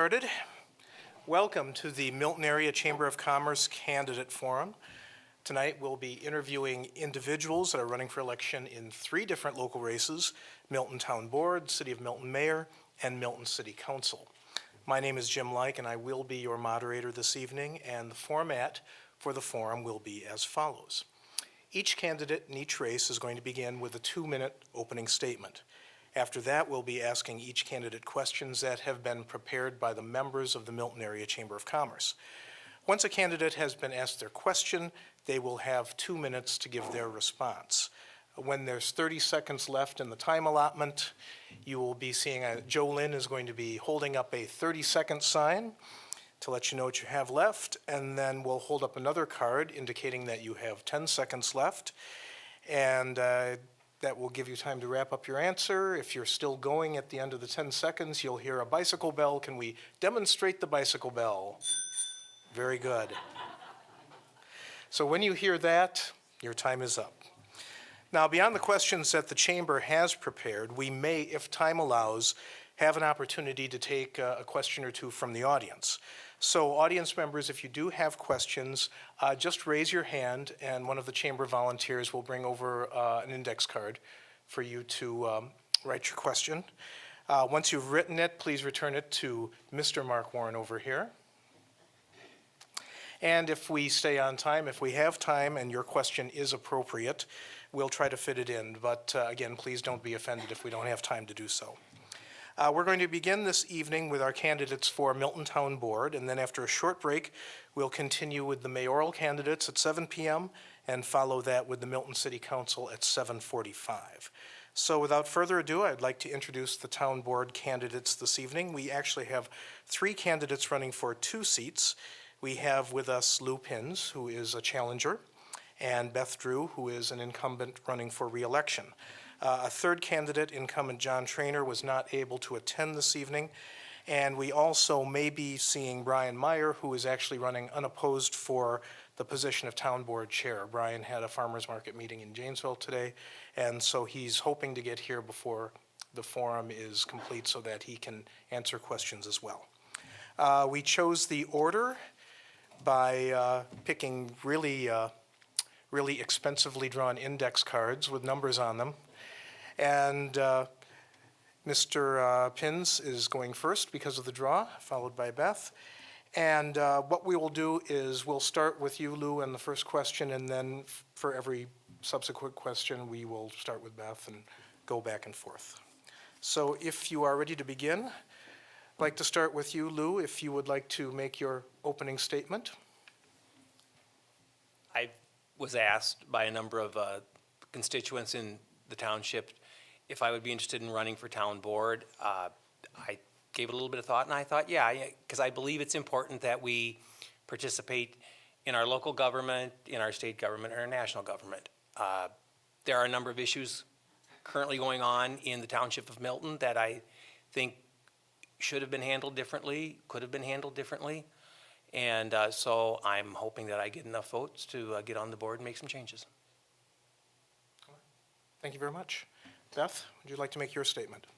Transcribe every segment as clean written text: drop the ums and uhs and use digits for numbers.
Started. Welcome to the Milton Area Chamber of Commerce Candidate Forum. Tonight we'll be interviewing individuals that are running for election in 3 different local races: Milton Town Board, City of Milton Mayor, and Milton City Council. My name is Jim Like, and I will be your moderator this evening, and the format for the forum will be as follows. Each candidate in each race is going to begin with a 2-minute opening statement. After that, we'll be asking each candidate questions that have been prepared by the members of the Milton Area Chamber of Commerce. Once a candidate has been asked their question, they will have 2 minutes to give their response. When there's 30 seconds left in the time allotment, you will be seeing Joe Lynn is going to be holding up a 30-second sign to let you know what you have left, and then we'll hold up another card indicating that you have 10 seconds left, and that will give you time to wrap up your answer. If you're still going at the end of the 10 seconds, you'll hear a bicycle bell. Can we demonstrate the bicycle bell? Very good. So when you hear that, your time is up. Now, beyond the questions that the Chamber has prepared, we may, if time allows, have an opportunity to take a question or two from the audience. So audience members, if you do have questions, just raise your hand and one of the Chamber volunteers will bring over an index card for you to write your question. Once you've written it, please return it to Mr. Mark Warren over here. And if we stay on time, if we have time and your question is appropriate, we'll try to fit it in. But again, please don't be offended if we don't have time to do so. We're going to begin this evening with our candidates for Milton Town Board, and then after a short break, we'll continue with the mayoral candidates at 7 p.m. and follow that with the Milton City Council at 7:45. So without further ado, I'd like to introduce the Town Board candidates this evening. We actually have 3 candidates running for 2 seats. We have with us Lou Pins, who is a challenger, and Beth Drew, who is an incumbent running for re-election. A third candidate, incumbent John Trainer, was not able to attend this evening. And we also may be seeing Brian Meyer, who is actually running unopposed for the position of Town Board Chair. Brian had a farmers market meeting in Janesville today, and so he's hoping to get here before the forum is complete so that he can answer questions as well. We chose the order by picking really expensively drawn index cards with numbers on them. And Mr. Pins is going first because of the draw, followed by Beth. And what we will do is we'll start with you, Lou, and the first question, and then for every subsequent question, we will start with Beth and go back and forth. So if you are ready to begin, I'd like to start with you, Lou, if you would like to make your opening statement. I was asked by a number of constituents in the township if I would be interested in running for town board. I gave it a little bit of thought, and I thought, yeah, because I believe it's important that we participate in our local government, in our state government, and our national government. There are a number of issues currently going on in the township of Milton that I think should have been handled differently, could have been handled differently. And so I'm hoping that I get enough votes to get on the board and make some changes. Thank you very much. Beth, would you like to make your statement?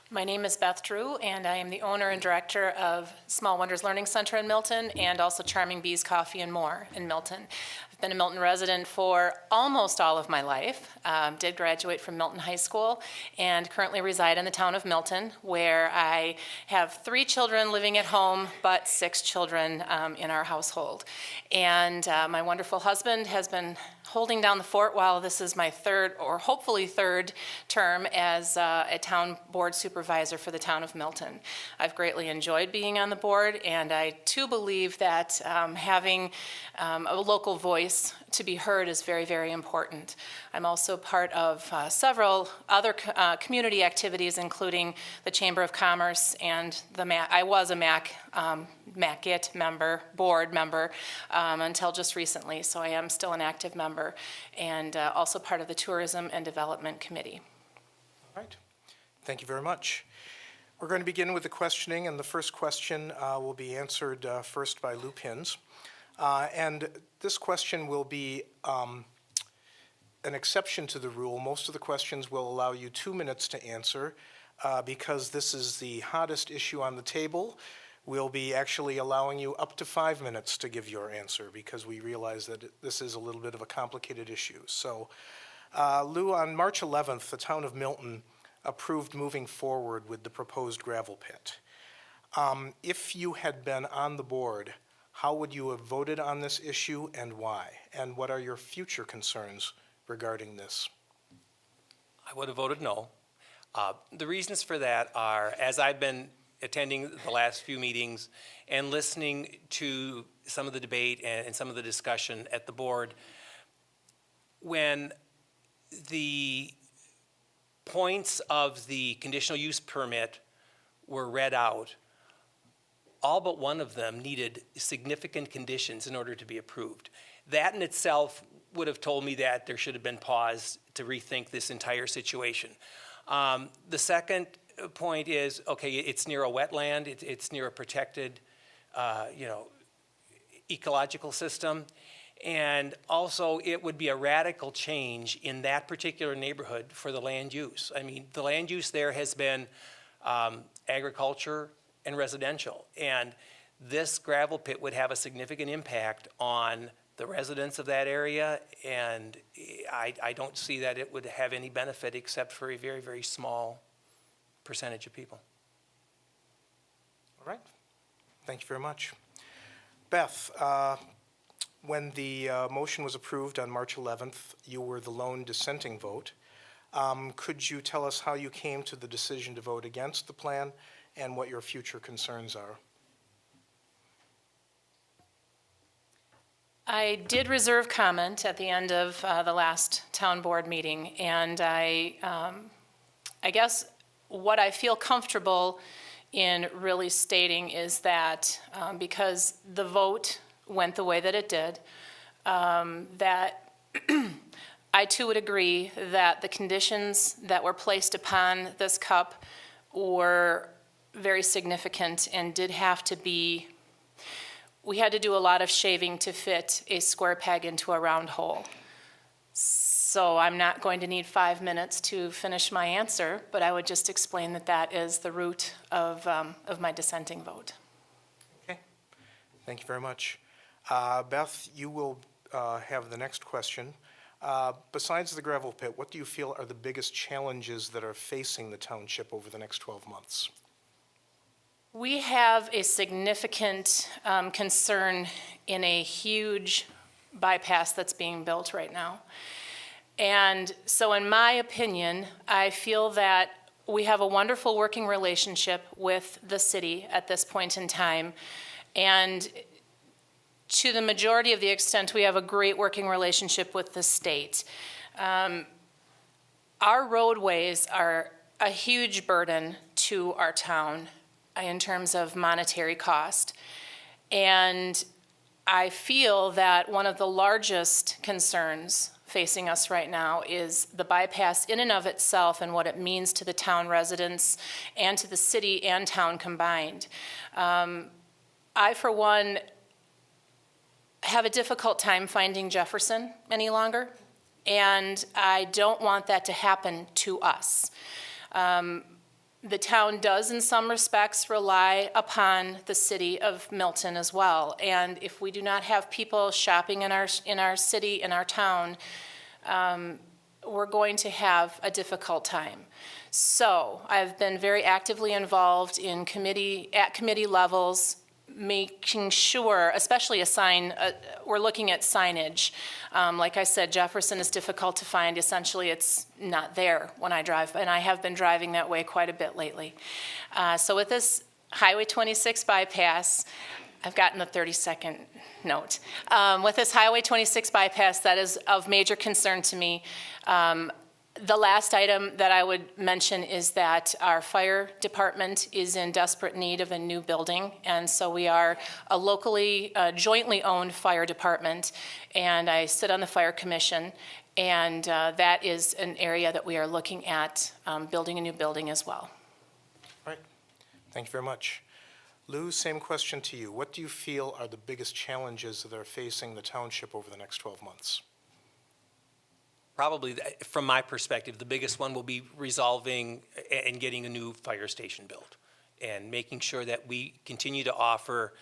My name is Beth Drew, and I am the owner and director of Small Wonders Learning Center in Milton and also Charming Bees Coffee and More in Milton. I've been a Milton resident for almost all of my life, did graduate from Milton High School, and currently reside in the town of Milton, where I have 3 children living at home, but 6 children in our household. And my wonderful husband has been holding down the fort while this is my 3rd, or hopefully 3rd, term as a town board supervisor for the town of Milton. I've greatly enjoyed being on the board, and I too believe that having a local voice to be heard is very, very important. I'm also part of several other community activities, including the Chamber of Commerce and the MACC. I was a MACC member, board member, until just recently, so I am still an active member, and also part of the Tourism and Development Committee. All right. Thank you very much. We're going to begin with the questioning, and the first question will be answered first by Lou Pins. And this question will be an exception to the rule. Most of the questions will allow you 2 minutes to answer. Because this is the hottest issue on the table, we'll be actually allowing you up to 5 minutes to give your answer because we realize that this is a little bit of a complicated issue. So, Lou, on March 11th, the Town of Milton approved moving forward with the proposed gravel pit. If you had been on the board, how would you have voted on this issue and why? And what are your future concerns regarding this? I would have voted no. The reasons for that are, as I've been attending the last few meetings and listening to some of the debate and some of the discussion at the board, when the points of the conditional use permit were read out, all but one of them needed significant conditions in order to be approved. That in itself would have told me that there should have been pause to rethink this entire situation. The second point is, okay, it's near a wetland, it's near a protected, ecological system, and also it would be a radical change in that particular neighborhood for the land use. I mean, the land use there has been agriculture and residential, and this gravel pit would have a significant impact on the residents of that area, and I don't see that it would have any benefit except for a very, very small percentage of people. All right. Thank you very much. Beth, when the motion was approved on March 11th, you were the lone dissenting vote. Could you tell us how you came to the decision to vote against the plan and what your future concerns are? I did reserve comment at the end of the last town board meeting, and I guess what I feel comfortable in really stating is that because the vote went the way that it did, that I too would agree that the conditions that were placed upon this cup were very significant and did have to be. We had to do a lot of shaving to fit a square peg into a round hole. So I'm not going to need 5 minutes to finish my answer, but I would just explain that that is the root of my dissenting vote. Okay. Thank you very much. Beth, you will have the next question. Besides the gravel pit, what do you feel are the biggest challenges that are facing the township over the next 12 months? We have a significant concern in a huge bypass that's being built right now. And so in my opinion, I feel that we have a wonderful working relationship with the city at this point in time. And to the majority of the extent, we have a great working relationship with the state. Our roadways are a huge burden to our town in terms of monetary cost. And I feel that one of the largest concerns facing us right now is the bypass in and of itself and what it means to the town residents and to the city and town combined. I, for one, have a difficult time finding Jefferson any longer, and I don't want that to happen to us. The town does, in some respects, rely upon the city of Milton as well. And if we do not have people shopping in our city, in our town, we're going to have a difficult time. So I've been very actively involved in at committee levels, making sure, especially we're looking at signage. Like I said, Jefferson is difficult to find. Essentially, it's not there when I drive, and I have been driving that way quite a bit lately. So with this Highway 26 bypass, I've gotten the 30-second note. With this Highway 26 bypass, that is of major concern to me. The last item that I would mention is that our fire department is in desperate need of a new building, and so we are a locally, jointly owned fire department, and I sit on the fire commission, and that is an area that we are looking at building a new building as well. All right. Thank you very much. Lou, same question to you. What do you feel are the biggest challenges that are facing the township over the next 12 months? probably, from my perspective, the biggest one will be resolving and getting a new fire station built and making sure that we continue to offer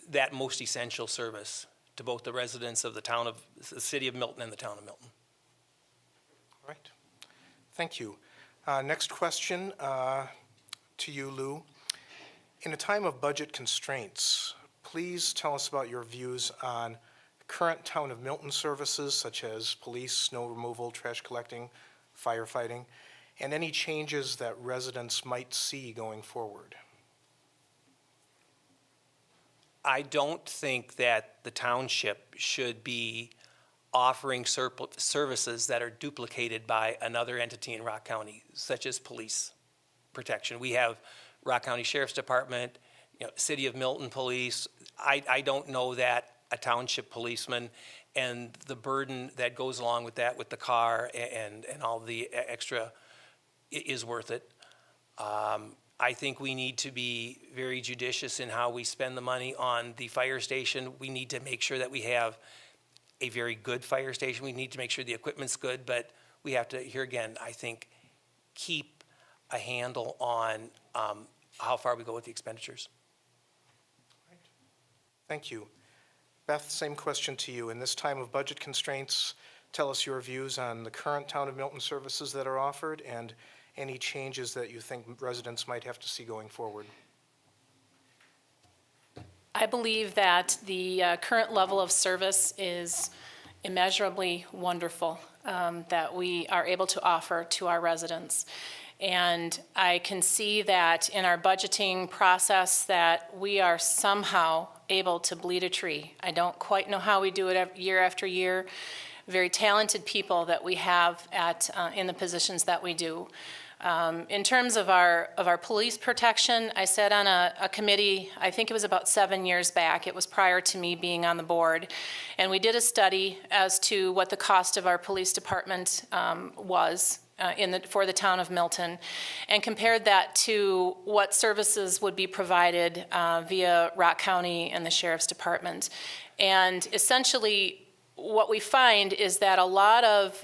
that most essential service to both the residents of the city of Milton and the town of Milton. All right. Thank you. Next question to you, Lou. In a time of budget constraints, please tell us about your views on current Town of Milton services such as police, snow removal, trash collecting, firefighting, and any changes that residents might see going forward. I don't think that the township should be offering services that are duplicated by another entity in Rock County, such as police protection. We have Rock County Sheriff's Department, City of Milton Police. I don't know that a township policeman and the burden that goes along with that, with the car and all the extra, is worth it. I think we need to be very judicious in how we spend the money on the fire station. We need to make sure that we have a very good fire station. We need to make sure the equipment's good, but we have to, here again, I think, keep a handle on how far we go with the expenditures. Right. Thank you. Beth, same question to you. In this time of budget constraints, tell us your views on the current Town of Milton services that are offered and any changes that you think residents might have to see going forward. I believe that the current level of service is immeasurably wonderful that we are able to offer to our residents. And I can see that in our budgeting process that we are somehow able to bleed a tree. I don't quite know how we do it year after year. Very talented people that we have in the positions that we do. In terms of our police protection, I sat on a committee, I think it was about 7 years back. It was prior to me being on the board. And we did a study as to what the cost of our police department was for the town of Milton, and compared that to what services would be provided via Rock County and the Sheriff's Department. And essentially, what we find is that a lot of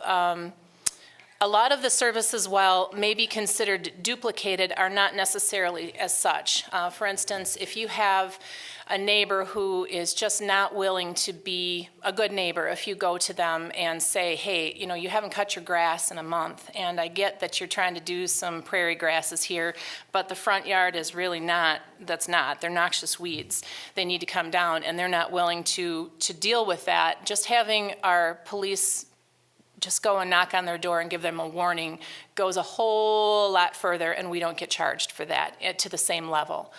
the services, while maybe considered duplicated, are not necessarily as such. For instance, if you have a neighbor who is just not willing to be a good neighbor, if you go to them and say, hey, you haven't cut your grass in a month, and I get that you're trying to do some prairie grasses here, but the front yard is really they're noxious weeds. They need to come down, and they're not willing to deal with that. Just having our police just go and knock on their door and give them a warning goes a whole lot further, and we don't get charged for that to the same level.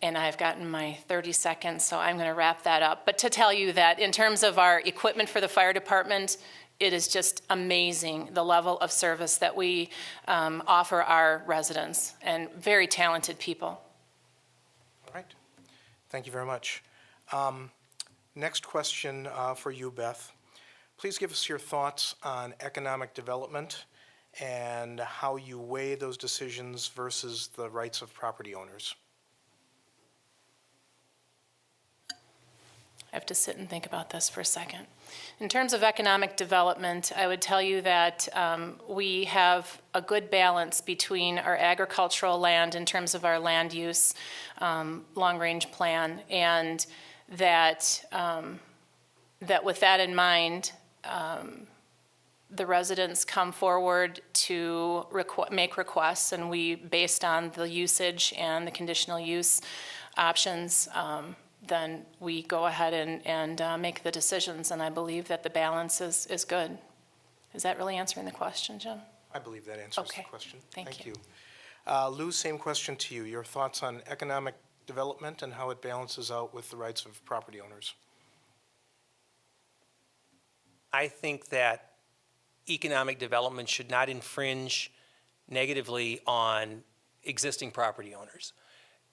And I've gotten my 30 seconds, so I'm going to wrap that up. But to tell you that in terms of our equipment for the fire department, it is just amazing the level of service that we offer our residents, and very talented people. All right. Thank you very much. Next question for you, Beth. Please give us your thoughts on economic development and how you weigh those decisions versus the rights of property owners. I have to sit and think about this for a second. In terms of economic development, I would tell you that we have a good balance between our agricultural land in terms of our land use long-range plan, and that with that in mind, the residents come forward to make requests, and we, based on the usage and the conditional use options, then we go ahead and make the decisions, and I believe that the balance is good. Is that really answering the question, Jim? I believe that answers Okay. the question. Thank you. Lou, same question to you. Your thoughts on economic development and how it balances out with the rights of property owners. I think that economic development should not infringe negatively on existing property owners.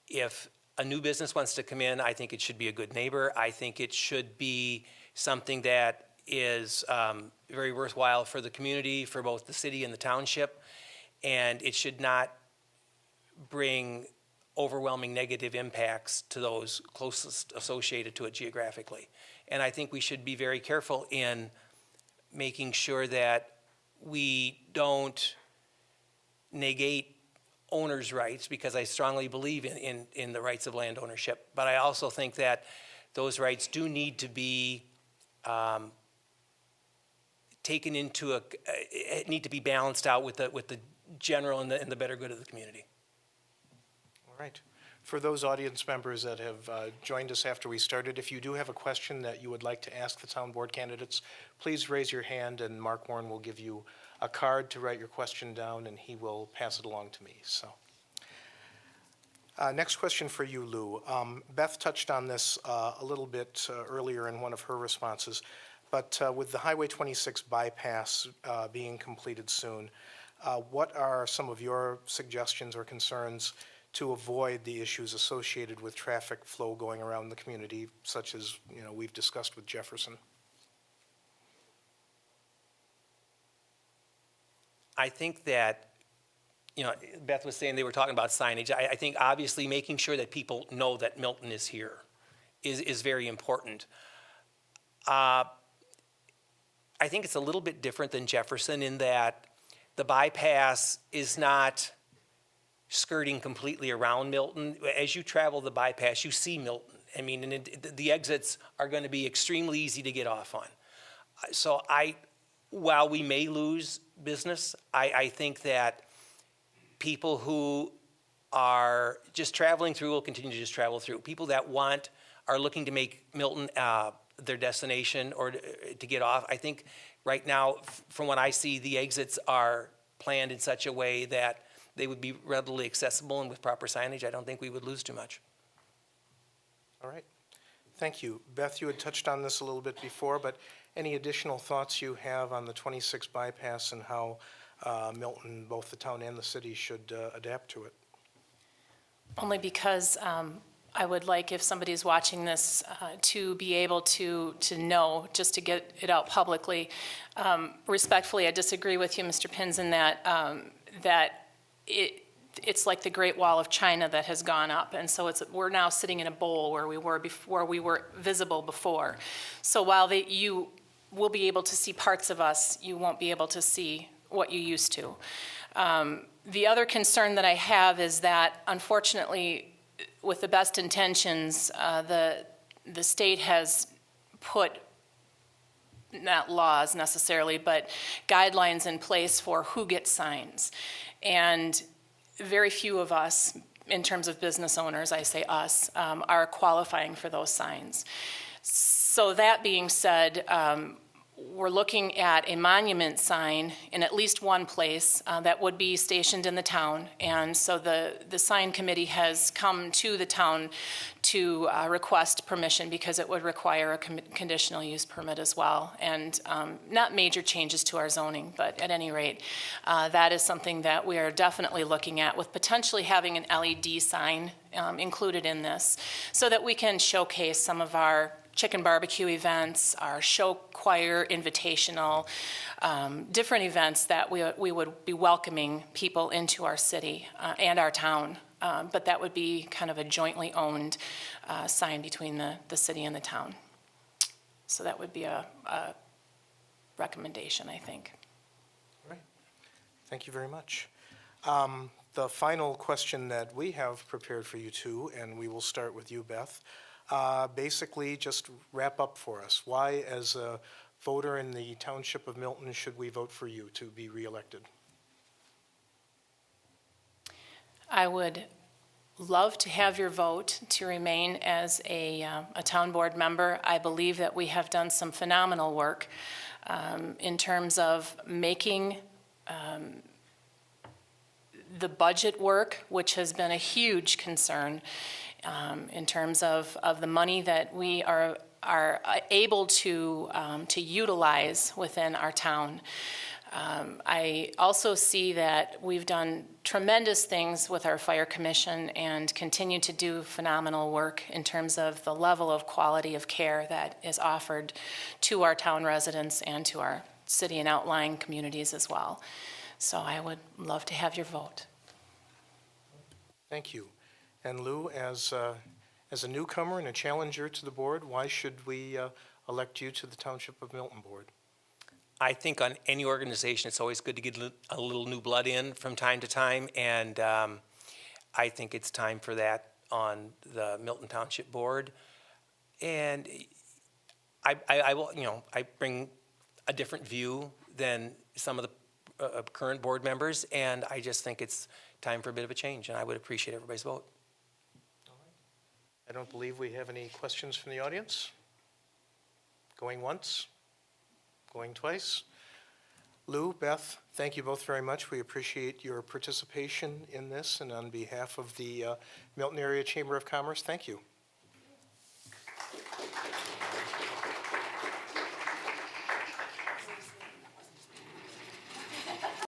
If a new business wants to come in, I think it should be a good neighbor. I think it should be something that is very worthwhile for the community, for both the city and the township, and it should not bring overwhelming negative impacts to those closest associated to it geographically. And I think we should be very careful in making sure that we don't negate owners' rights, because I strongly believe in the rights of land ownership. But I also think that those rights do need to be taken into need to be balanced out with the general and the better good of the community. All right. For those audience members that have joined us after we started, if you do have a question that you would like to ask the town board candidates, please raise your hand and Mark Warren will give you a card to write your question down and he will pass it along to me. So, next question for you, Lou. Beth touched on this a little bit earlier in one of her responses, but with the Highway 26 bypass being completed soon, what are some of your suggestions or concerns to avoid the issues associated with traffic flow going around the community, such as, we've discussed with Jefferson? I think that, Beth was saying they were talking about signage. I think obviously making sure that people know that Milton is here is very important. I think it's a little bit different than Jefferson in that the bypass is not skirting completely around Milton. As you travel the bypass, you see Milton. I mean, and the exits are going to be extremely easy to get off on. So while we may lose business, I think that people who are just traveling through will continue to just travel through. People that are looking to make Milton their destination or to get off, I think right now, from what I see, the exits are planned in such a way that they would be readily accessible, and with proper signage, I don't think we would lose too much. All right. Thank you. Beth, you had touched on this a little bit before, but any additional thoughts you have on the 26 bypass and how Milton, both the town and the city, should adapt to it? Only because I would like, if somebody's watching this, to be able to know, just to get it out publicly. Respectfully, I disagree with you, Mr. Pins, in that it's like the Great Wall of China that has gone up, and so we're now sitting in a bowl where we were visible before. So while you will be able to see parts of us, you won't be able to see what you used to. The other concern that I have is that, unfortunately, with the best intentions, the state has put, not laws necessarily, but guidelines in place for who gets signs. And very few of us, in terms of business owners, I say us, are qualifying for those signs. So that being said, we're looking at a monument sign in at least one place that would be stationed in the town. And so the sign committee has come to the town to request permission, because it would require a conditional use permit as well. And not major changes to our zoning, but at any rate, that is something that we are definitely looking at, with potentially having an LED sign included in this, so that we can showcase some of our chicken barbecue events, our show choir invitational, different events that we would be welcoming people into our city and our town. But that would be kind of a jointly owned sign between the city and the town. So that would be a recommendation, I think. All right. Thank you very much. The final question that we have prepared for you two, and we will start with you, Beth. Basically, just wrap up for us. Why, as a voter in the Township of Milton, should we vote for you to be reelected? I would love to have your vote to remain as a town board member. I believe that we have done some phenomenal work in terms of making the budget work, which has been a huge concern in terms of the money that we are able to utilize within our town. I also see that we've done tremendous things with our fire commission and continue to do phenomenal work in terms of the level of quality of care that is offered to our town residents and to our city and outlying communities as well. So I would love to have your vote. Thank you. And Lou, as a newcomer and a challenger to the board, why should we elect you to the Township of Milton board? I think on any organization, it's always good to get a little new blood in from time to time, and I think it's time for that on the Milton Township Board. And I will, I bring a different view than some of the current board members, and I just think it's time for a bit of a change, and I would appreciate everybody's vote. I don't believe we have any questions from the audience. Going once? Going twice? Lou, Beth, thank you both very much. We appreciate your participation in this, and on behalf of the Milton Area Chamber of Commerce, thank you.